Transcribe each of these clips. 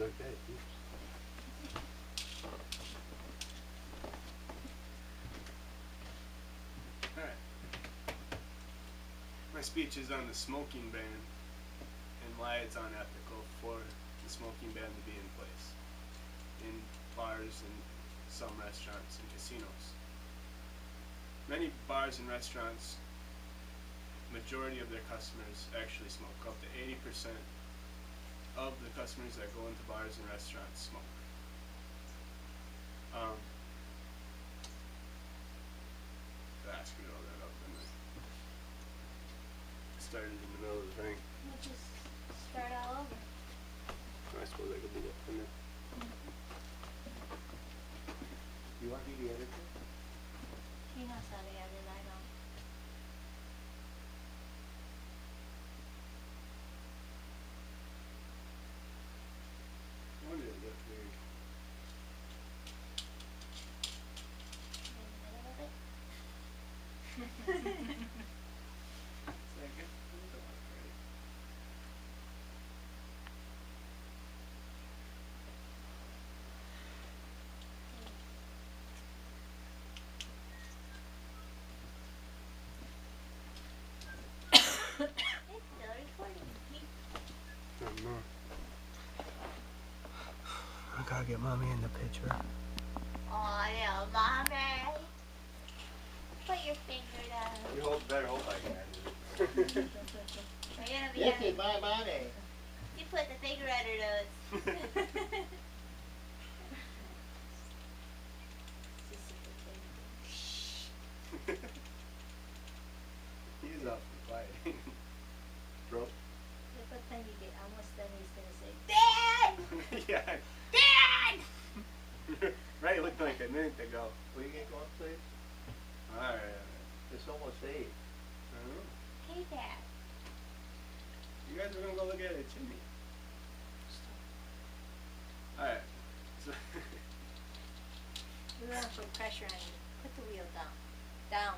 Okay. Alright. My speech is on the smoking ban and why it's unethical for the smoking ban to be in place in bars and some restaurants and casinos. Many bars and restaurants, majority of their customers actually smoke. Up to 80% of the customers that go into bars and restaurants smoke. I screwed all that up, didn't I? Started in the middle of the thing. We'll just start all over. I suppose I could do that from there. You want me to edit it? He knows how to edit, I don't. When did it look weird? In the middle of it. Second. It's still recording. I don't know. I gotta get mommy in the picture. Aw, little mommy. Put your finger down. You better hope I can edit it. We're gonna be This on- is my money. You put the finger on her nose. He's up for fighting. Bro. But then you get almost done, he's gonna say, Dad! Yeah. Dad! Right, it looked like a minute ago. Will you get going, please? Alright. It's almost 8. I don't know. Hey, Dad. You guys are gonna go look at a chimney. Alright. So We want to put pressure on you. Put the wheel down. Down.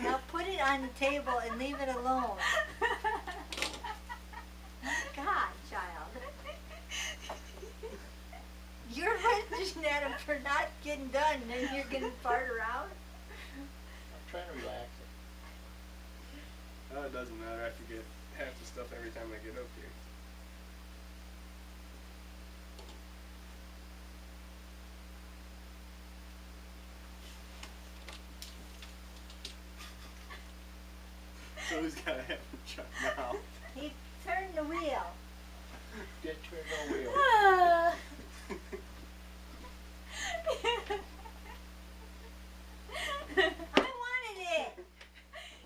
Now put it on the table and leave it alone. God, child. You're punching at him for not getting done, and then you're getting fart around? I'm trying to relax it. oh, it doesn't matter. I forget half the stuff every time I get up here. So who's gotta have the truck now? He turned the wheel. Did turn no wheel. I wanted it.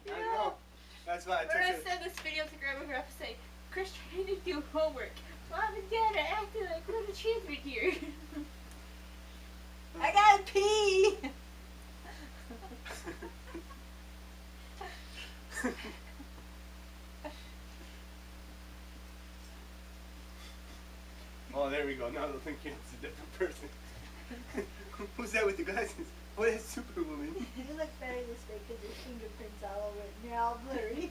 I know. That's why I We're gonna took it. send this video to Grandma and Grandpa say, Chris trying to do homework. Mom and Dad are acting like we're the children here. I gotta pee. Oh, there we go. Now they'll think it's a different person. Who's that with the glasses? Oh, that's Superwoman. You look better this way because your fingerprints all over it and they're all blurry.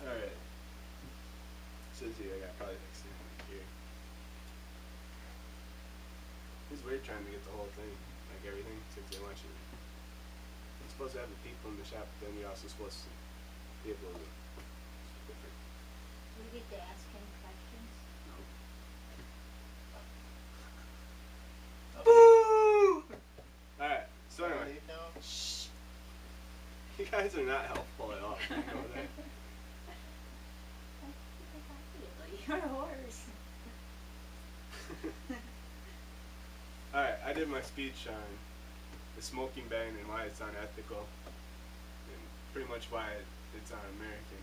Alright. Says here I got probably like here. It's weird trying to get the whole thing, like everything, since they want you. You're supposed to have the people in the shop, but then you're also supposed to be able to. It's different. You get to ask him questions. No. Boo! Alright, so anyway. Leave now? Shh. You guys are not helpful at all. You know that? You're a horse. Alright, I did my speech on the smoking ban and why it's unethical, and pretty much why it's un-American.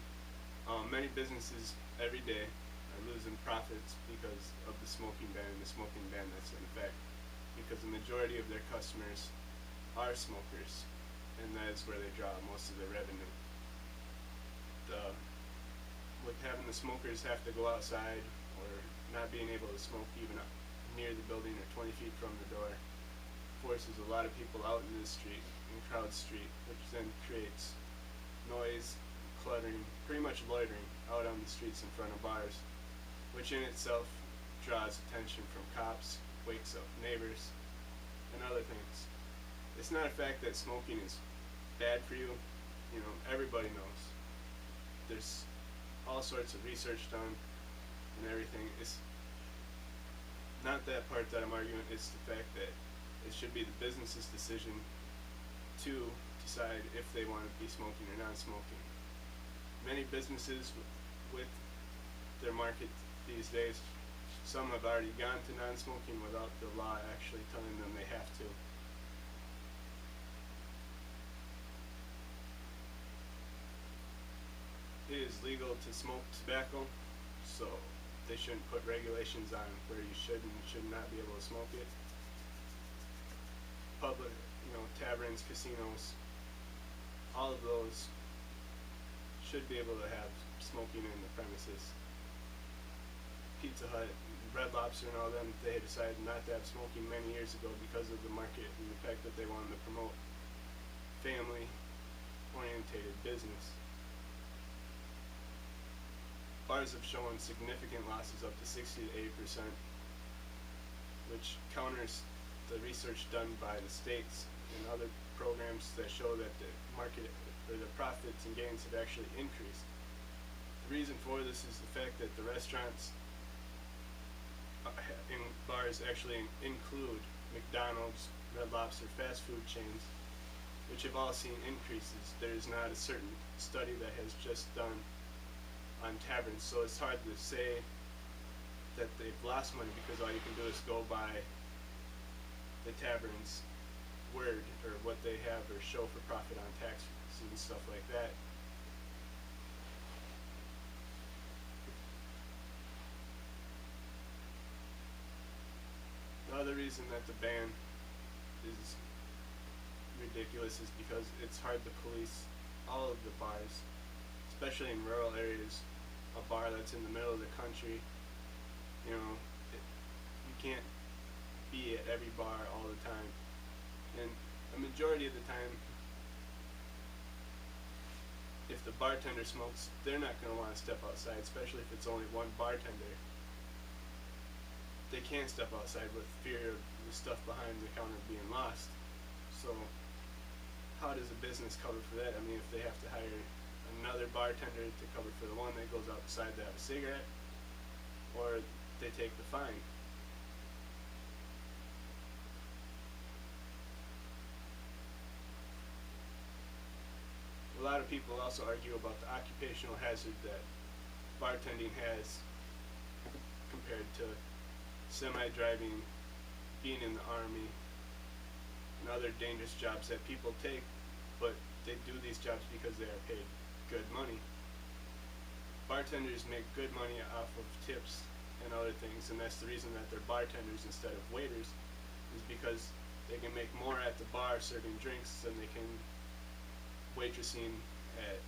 Many businesses every day are losing profits because of the smoking ban and the smoking ban that's in effect, because the majority of their customers are smokers, and that is where they draw most of their revenue. With having the smokers have to go outside or not being able to smoke even up near the building or 20 feet from the door, forces a lot of people out in this street, in Crowd Street, which then creates noise, cluttering, pretty much loitering out on the streets in front of bars, which in itself draws attention from cops, wakes up neighbors, and other things. It's not a fact that smoking is bad for you, everybody knows. There's all sorts of research done and everything. It's not that part that I'm arguing, it's the fact that it should be the business's decision to decide if they want to be smoking or non-smoking. Many businesses with their market these days, some have already gone to non-smoking without the law actually telling them they have to. It is legal to smoke tobacco, so they shouldn't put regulations on where you should and should not be able to smoke it. Public, taverns, casinos, all of those should be able to have smoking in the premises. Pizza Hut, Red Lobster and all them, they had decided not to have smoking many years ago because of the market and the fact that they wanted to promote family-oriented business. Bars have shown significant losses up to 60 to 80%, which counters the research done by the states and other programs that show that the market or the profits and gains have actually increased. The reason for this is the fact that the restaurants in bars actually include McDonald's, Red Lobster, fast food chains, which have all seen increases. There is not a certain study that has just done on taverns, so it's hard to say that they've lost money because all you can do is go by the tavern's word or what they have or show for profit on taxes and stuff like that. The other reason that the ban is ridiculous is because it's hard to police all of the bars, especially in rural areas. A bar that's in the middle of the country, you can't be at every bar all the time. And a majority of the time, if the bartender smokes, they're not going to want to step outside, especially if it's only one bartender. They can't step outside with fear of the stuff behind the counter being lost. So how does a business cover for that? I mean, if they have to hire another bartender to cover for the one that goes outside to have a cigarette, or they take the fine. A lot of people also argue about the occupational hazard that bartending has compared to semi-driving, being in the army, and other dangerous jobs that people take, but they do these jobs because they are paid good money. Bartenders make good money off of tips and other things, and that's the reason that they're bartenders instead of waiters, is because they can make more at the bar serving drinks than they can waitressing at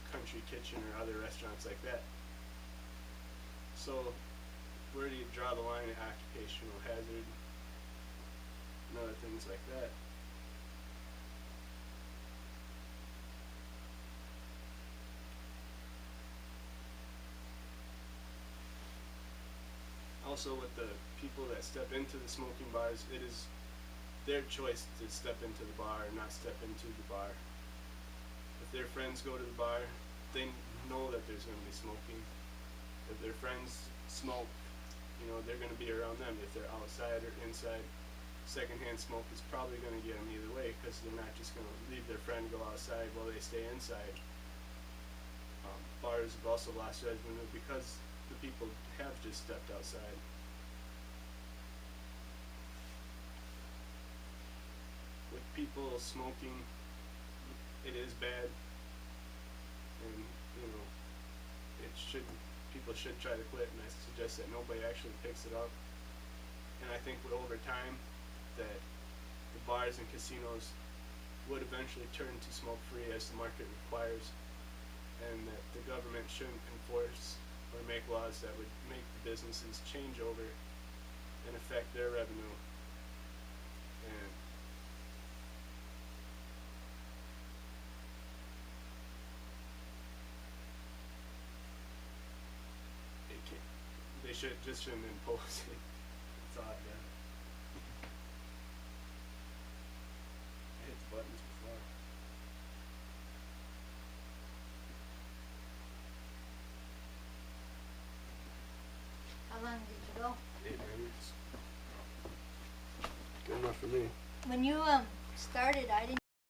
Country Kitchen or other restaurants like that. So where do you draw the line at occupational hazard and other things like that? Also, with the people that step into the smoking bars, it is their choice to step into the bar or not step into the bar. If their friends go to the bar, they know that there's going to be smoking. If their friends smoke, they're going to be around them. If they're outside or inside, secondhand smoke is probably going to get them either way, because they're not just going to leave their friend go outside while they stay inside. Bars have also lost revenue because the people have just stepped outside. With people smoking, it is bad, and people should try to quit, and I suggest that nobody actually picks it up. And I think over time that the bars and casinos would eventually turn to smoke-free as the market requires, and that the government shouldn't enforce or make laws that would make the businesses change over and affect their revenue. And They shouldn't impose it. That's all I got. I hit the buttons before. How long did you go? 8 minutes. Good enough for me. When you started, I didn't